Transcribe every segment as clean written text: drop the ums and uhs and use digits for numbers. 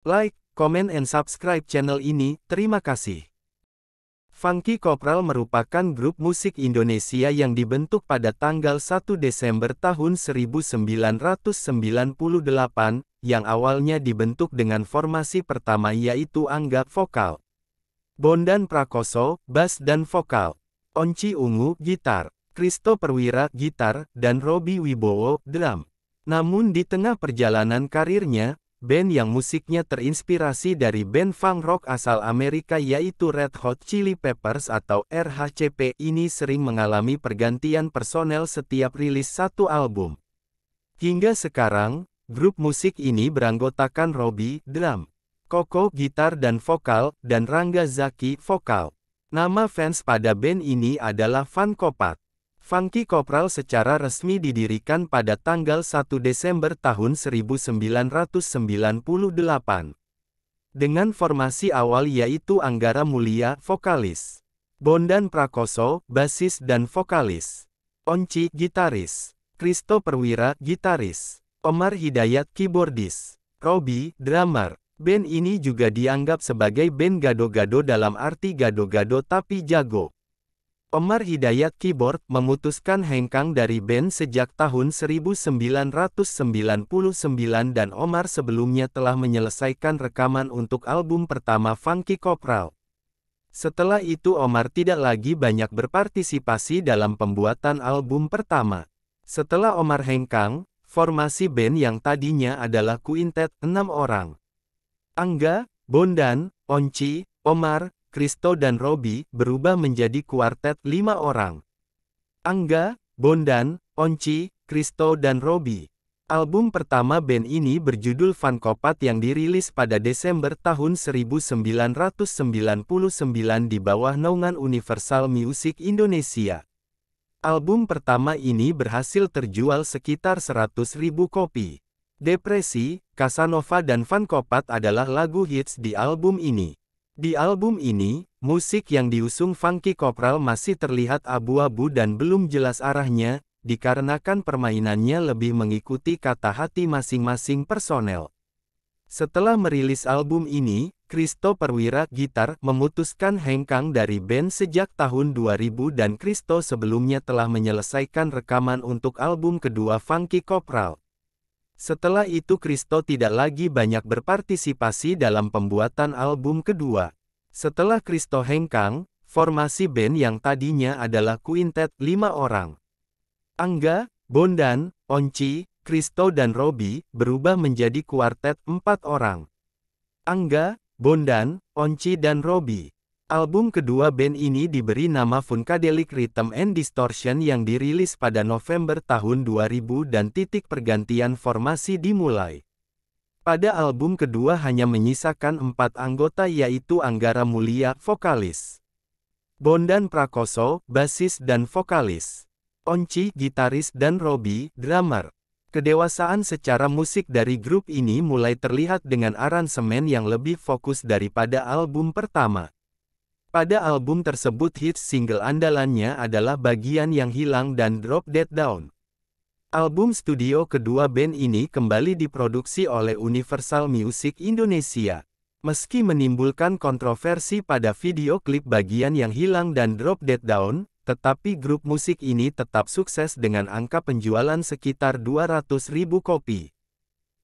Like, comment and subscribe channel ini, terima kasih. Funky Kopral merupakan grup musik Indonesia yang dibentuk pada tanggal 1 Desember tahun 1998, yang awalnya dibentuk dengan formasi pertama yaitu Angga vokal, Bondan Prakoso, bass dan vokal, Onci Ungu, gitar, Kristo Perwira, gitar, dan Robi Wibowo, drum. Namun di tengah perjalanan karirnya, band yang musiknya terinspirasi dari band funk rock asal Amerika yaitu Red Hot Chili Peppers atau RHCP ini sering mengalami pergantian personel setiap rilis satu album. Hingga sekarang, grup musik ini beranggotakan Robi, drum, Koko, gitar dan vokal, dan Rangga Zaki, vokal. Nama fans pada band ini adalah Funkopat. Funky Kopral secara resmi didirikan pada tanggal 1 Desember tahun 1998. Dengan formasi awal yaitu Anggara Mulia, vokalis, Bondan Prakoso, bassis dan vokalis, Onci, gitaris, Kristo Perwira, gitaris, Omar Hidayat, keyboardis, Robi, drummer. Band ini juga dianggap sebagai band gado-gado dalam arti gado-gado tapi jago. Omar Hidayat keyboard memutuskan hengkang dari band sejak tahun 1999 dan Omar sebelumnya telah menyelesaikan rekaman untuk album pertama Funky Kopral. Setelah itu Omar tidak lagi banyak berpartisipasi dalam pembuatan album pertama. Setelah Omar hengkang, formasi band yang tadinya adalah kuintet 6 orang. Angga, Bondan, Onci, Omar, Kristo dan Robi berubah menjadi kuartet 5 orang. Angga, Bondan, Onci, Kristo dan Robi. Album pertama band ini berjudul Funkopat yang dirilis pada Desember tahun 1999 di bawah naungan Universal Music Indonesia. Album pertama ini berhasil terjual sekitar 100.000 kopi. Depresi, Casanova dan Funkopat adalah lagu hits di album ini. Di album ini, musik yang diusung Funky Kopral masih terlihat abu-abu dan belum jelas arahnya, dikarenakan permainannya lebih mengikuti kata hati masing-masing personel. Setelah merilis album ini, Kristo Perwira, gitar, memutuskan hengkang dari band sejak tahun 2000 dan Kristo sebelumnya telah menyelesaikan rekaman untuk album kedua Funky Kopral. Setelah itu Kristo tidak lagi banyak berpartisipasi dalam pembuatan album kedua. Setelah Kristo hengkang, formasi band yang tadinya adalah kuintet 5 orang. Angga, Bondan, Onci, Kristo dan Robi berubah menjadi kuartet 4 orang. Angga, Bondan, Onci dan Robi. Album kedua band ini diberi nama Funkadelic Rhythm and Distortion yang dirilis pada November tahun 2000 dan titik pergantian formasi dimulai. Pada album kedua hanya menyisakan 4 anggota yaitu Anggara Mulia, vokalis, Bondan Prakoso, bassis dan vokalis, Onci, gitaris dan Robi, drummer. Kedewasaan secara musik dari grup ini mulai terlihat dengan aransemen yang lebih fokus daripada album pertama. Pada album tersebut hits single andalannya adalah Bagian Yang Hilang dan Drop Dead Down. Album studio kedua band ini kembali diproduksi oleh Universal Music Indonesia. Meski menimbulkan kontroversi pada video klip Bagian Yang Hilang dan Drop Dead Down, tetapi grup musik ini tetap sukses dengan angka penjualan sekitar 200.000 kopi.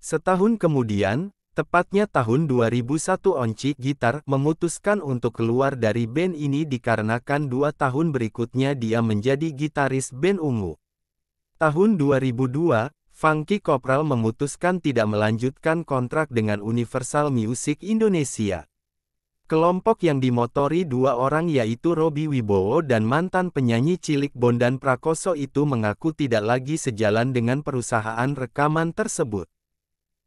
Setahun kemudian, tepatnya tahun 2001 Onci, gitar, memutuskan untuk keluar dari band ini dikarenakan 2 tahun berikutnya dia menjadi gitaris band Ungu. Tahun 2002, Funky Kopral memutuskan tidak melanjutkan kontrak dengan Universal Music Indonesia. Kelompok yang dimotori 2 orang yaitu Robi Wibowo dan mantan penyanyi cilik Bondan Prakoso itu mengaku tidak lagi sejalan dengan perusahaan rekaman tersebut.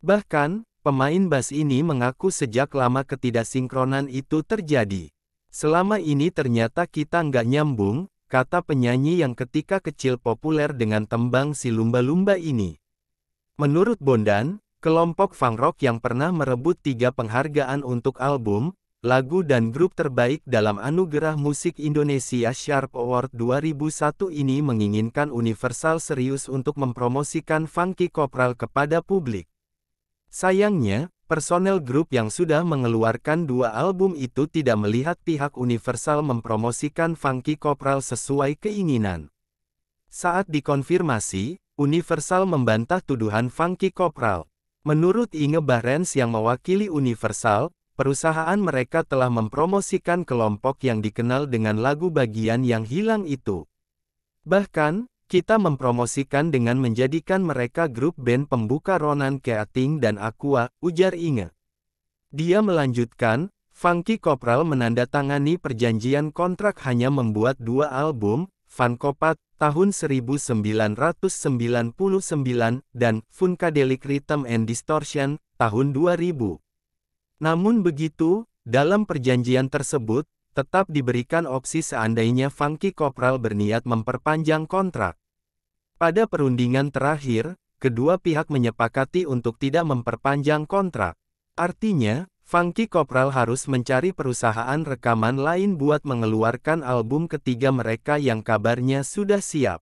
Bahkan, pemain bass ini mengaku sejak lama ketidaksinkronan itu terjadi. Selama ini ternyata kita nggak nyambung, kata penyanyi yang ketika kecil populer dengan tembang Si Lumba-Lumba ini. Menurut Bondan, kelompok funk rock yang pernah merebut 3 penghargaan untuk album, lagu dan grup terbaik dalam Anugerah Musik Indonesia Sharp Award 2001 ini menginginkan Universal serius untuk mempromosikan Funky Kopral kepada publik. Sayangnya, Personel grup yang sudah mengeluarkan 2 album itu tidak melihat pihak Universal mempromosikan Funky Corpral sesuai keinginan. Saat dikonfirmasi, Universal membantah tuduhan Funky Corpral. Menurut Inge Barents yang mewakili Universal, perusahaan mereka telah mempromosikan kelompok yang dikenal dengan lagu bagian yang hilang itu. Bahkan, kita mempromosikan dengan menjadikan mereka grup band pembuka Ronan Keating dan Aqua, ujar Inge. Dia melanjutkan, Funky Corpral menandatangani perjanjian kontrak hanya membuat 2 album, Funkopat, tahun 1999, dan Funkadelic Rhythm and Distortion, tahun 2000. Namun begitu, dalam perjanjian tersebut, tetap diberikan opsi seandainya Funky Corpral berniat memperpanjang kontrak. Pada perundingan terakhir, kedua pihak menyepakati untuk tidak memperpanjang kontrak. Artinya, Funky Corpral harus mencari perusahaan rekaman lain buat mengeluarkan album ketiga mereka yang kabarnya sudah siap.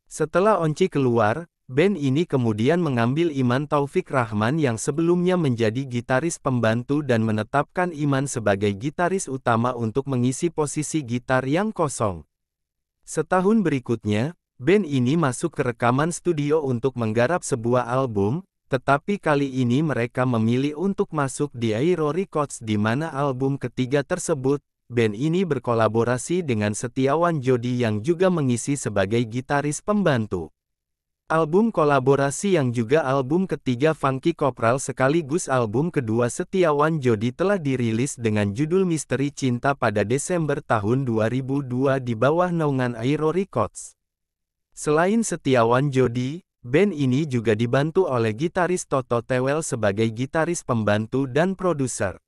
Setelah Onci keluar, band ini kemudian mengambil Iman Taufik Rahman yang sebelumnya menjadi gitaris pembantu dan menetapkan Iman sebagai gitaris utama untuk mengisi posisi gitar yang kosong. Setahun berikutnya, band ini masuk ke rekaman studio untuk menggarap sebuah album, tetapi kali ini mereka memilih untuk masuk di Airo Records di mana album ketiga tersebut, band ini berkolaborasi dengan Setiawan Jodi yang juga mengisi sebagai gitaris pembantu. Album kolaborasi yang juga album ketiga Funky Corpral sekaligus album kedua Setiawan Jodi telah dirilis dengan judul Misteri Cinta pada Desember tahun 2002 di bawah naungan Airo Records. Selain Setiawan Jodi, band ini juga dibantu oleh gitaris Toto Tewel sebagai gitaris pembantu dan produser.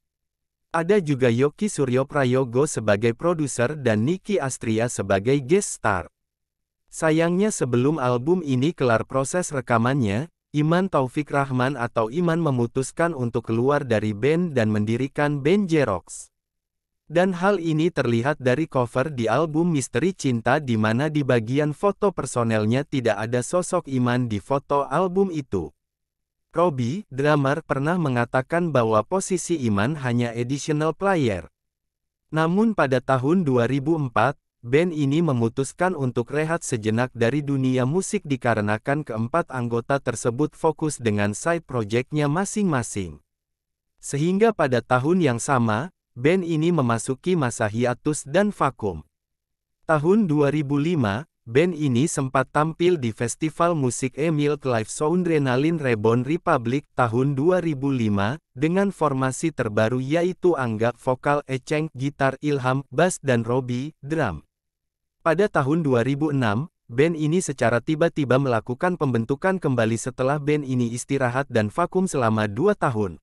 Ada juga Yoki Suryo Prayogo sebagai produser dan Niki Astria sebagai guest star. Sayangnya sebelum album ini kelar proses rekamannya, Iman Taufik Rahman atau Iman memutuskan untuk keluar dari band dan mendirikan band Jerox. Dan hal ini terlihat dari cover di album Misteri Cinta di mana di bagian foto personelnya tidak ada sosok Iman di foto album itu. Robbie, drummer, pernah mengatakan bahwa posisi Iman hanya additional player. Namun pada tahun 2004, band ini memutuskan untuk rehat sejenak dari dunia musik dikarenakan keempat anggota tersebut fokus dengan side project-nya masing-masing. Sehingga pada tahun yang sama, band ini memasuki masa hiatus dan vakum. Tahun 2005, band ini sempat tampil di festival musik Emil Live Soundrenalin Reborn Republic tahun 2005, dengan formasi terbaru yaitu Angga vokal, Eceng gitar, Ilham bass dan Robbie drum. Pada tahun 2006, band ini secara tiba-tiba melakukan pembentukan kembali setelah band ini istirahat dan vakum selama 2 tahun.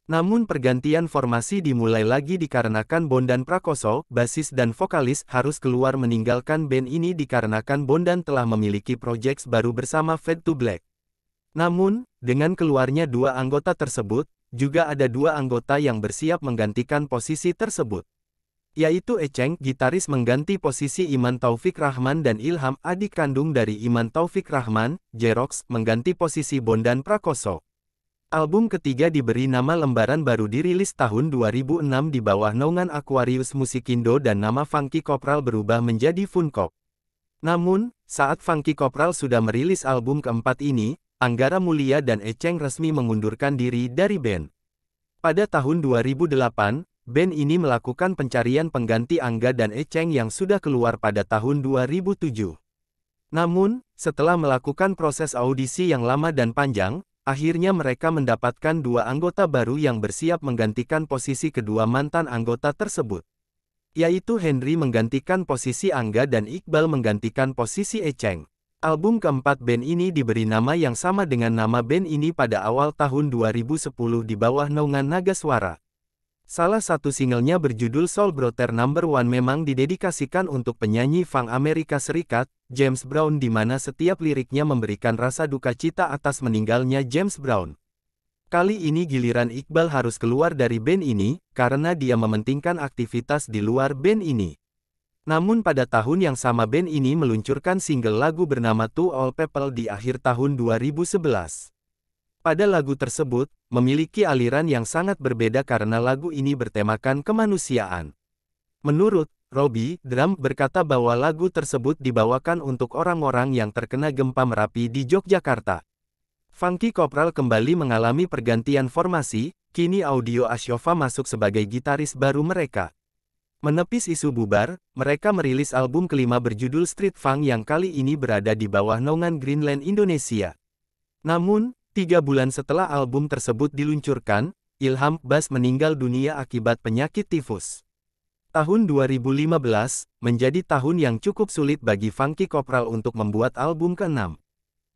Namun pergantian formasi dimulai lagi dikarenakan Bondan Prakoso, basis dan vokalis, harus keluar meninggalkan band ini dikarenakan Bondan telah memiliki project baru bersama Fade to Black. Namun, dengan keluarnya 2 anggota tersebut, juga ada 2 anggota yang bersiap menggantikan posisi tersebut. Yaitu Eceng, gitaris mengganti posisi Iman Taufik Rahman dan Ilham, adik kandung dari Iman Taufik Rahman, Jerox, mengganti posisi Bondan Prakoso. Album ketiga diberi nama Lembaran Baru dirilis tahun 2006 di bawah naungan Aquarius Musikindo dan nama Funky Corpral berubah menjadi Funkop. Namun, saat Funky Corpral sudah merilis album keempat ini, Anggara Mulia dan Eceng resmi mengundurkan diri dari band. Pada tahun 2008, band ini melakukan pencarian pengganti Angga dan Eceng yang sudah keluar pada tahun 2007. Namun, setelah melakukan proses audisi yang lama dan panjang, akhirnya mereka mendapatkan 2 anggota baru yang bersiap menggantikan posisi kedua mantan anggota tersebut. Yaitu Henry menggantikan posisi Angga dan Iqbal menggantikan posisi Eceng. Album keempat band ini diberi nama yang sama dengan nama band ini pada awal tahun 2010 di bawah naungan Nagaswara. Salah satu singlenya berjudul Soul Brother No. 1 memang didedikasikan untuk penyanyi funk Amerika Serikat, James Brown, di mana setiap liriknya memberikan rasa duka cita atas meninggalnya James Brown. Kali ini giliran Iqbal harus keluar dari band ini, karena dia mementingkan aktivitas di luar band ini. Namun pada tahun yang sama band ini meluncurkan single lagu bernama To All People di akhir tahun 2011. Pada lagu tersebut, memiliki aliran yang sangat berbeda karena lagu ini bertemakan kemanusiaan. Menurut Robbie, drum berkata bahwa lagu tersebut dibawakan untuk orang-orang yang terkena gempa Merapi di Yogyakarta. Funky Kopral kembali mengalami pergantian formasi, kini Audio Ashofa masuk sebagai gitaris baru mereka. Menepis isu bubar, mereka merilis album kelima berjudul Street Funk yang kali ini berada di bawah naungan Greenland Indonesia. Namun, 3 bulan setelah album tersebut diluncurkan, Ilham Bass meninggal dunia akibat penyakit tifus. Tahun 2015, menjadi tahun yang cukup sulit bagi Funky Kopral untuk membuat album ke-6.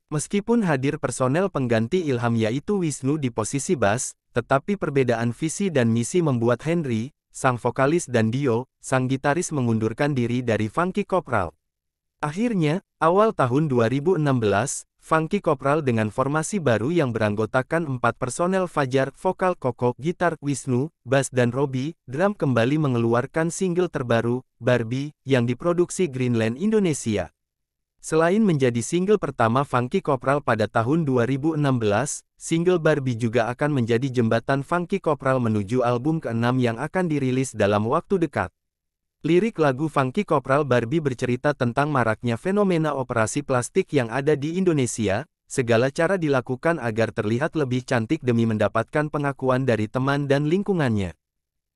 Meskipun hadir personel pengganti Ilham yaitu Wisnu di posisi bass, tetapi perbedaan visi dan misi membuat Henry, sang vokalis dan Dio, sang gitaris mengundurkan diri dari Funky Kopral. Akhirnya, awal tahun 2016, Funky Kopral dengan formasi baru yang beranggotakan 4 personel Fajar, vokal Koko, gitar Wisnu, bass dan Robbie, drum kembali mengeluarkan single terbaru, Barbie, yang diproduksi Greenland Indonesia. Selain menjadi single pertama Funky Kopral pada tahun 2016, single Barbie juga akan menjadi jembatan Funky Kopral menuju album ke-6 yang akan dirilis dalam waktu dekat. Lirik lagu Funky Kopral Barbie bercerita tentang maraknya fenomena operasi plastik yang ada di Indonesia, segala cara dilakukan agar terlihat lebih cantik demi mendapatkan pengakuan dari teman dan lingkungannya.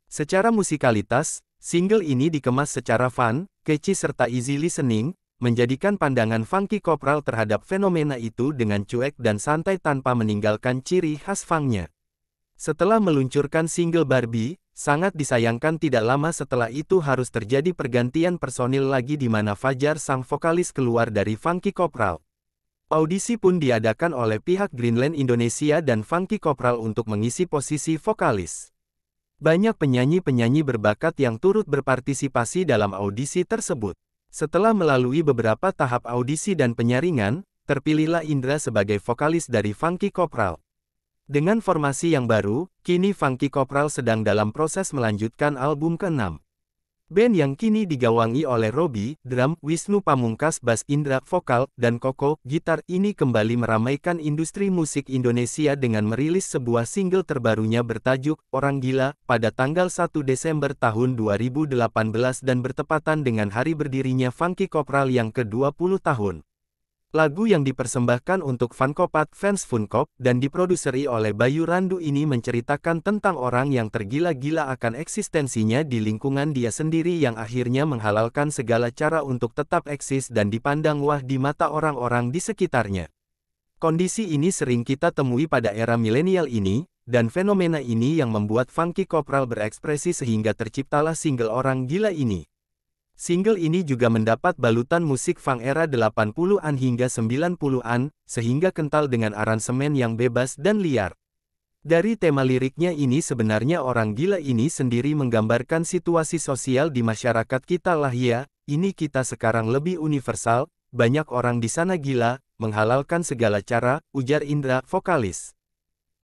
Secara musikalitas, single ini dikemas secara fun, catchy serta easy listening, menjadikan pandangan Funky Kopral terhadap fenomena itu dengan cuek dan santai tanpa meninggalkan ciri khas funknya. Setelah meluncurkan single Barbie, sangat disayangkan tidak lama setelah itu harus terjadi pergantian personil lagi di mana Fajar sang vokalis keluar dari Funky Kopral. Audisi pun diadakan oleh pihak Greenland Indonesia dan Funky Kopral untuk mengisi posisi vokalis. Banyak penyanyi-penyanyi berbakat yang turut berpartisipasi dalam audisi tersebut. Setelah melalui beberapa tahap audisi dan penyaringan, terpilihlah Indra sebagai vokalis dari Funky Kopral. Dengan formasi yang baru, kini Funky Kopral sedang dalam proses melanjutkan album ke-6. Band yang kini digawangi oleh Robbie, drum, Wisnu Pamungkas bass, Indra, vokal, dan Koko, gitar ini kembali meramaikan industri musik Indonesia dengan merilis sebuah single terbarunya bertajuk Orang Gila pada tanggal 1 Desember tahun 2018 dan bertepatan dengan hari berdirinya Funky Kopral yang ke-20 tahun. Lagu yang dipersembahkan untuk Funkopat fans Funkop dan diproduseri oleh Bayu Randu ini menceritakan tentang orang yang tergila-gila akan eksistensinya di lingkungan dia sendiri yang akhirnya menghalalkan segala cara untuk tetap eksis dan dipandang wah di mata orang-orang di sekitarnya. Kondisi ini sering kita temui pada era milenial ini, dan fenomena ini yang membuat Funky Kopral berekspresi sehingga terciptalah single Orang Gila ini. Single ini juga mendapat balutan musik funk era 80-an hingga 90-an, sehingga kental dengan aransemen yang bebas dan liar. Dari tema liriknya ini sebenarnya Orang Gila ini sendiri menggambarkan situasi sosial di masyarakat kita lah ya, ini kita sekarang lebih universal, banyak orang di sana gila, menghalalkan segala cara, ujar Indra, vokalis.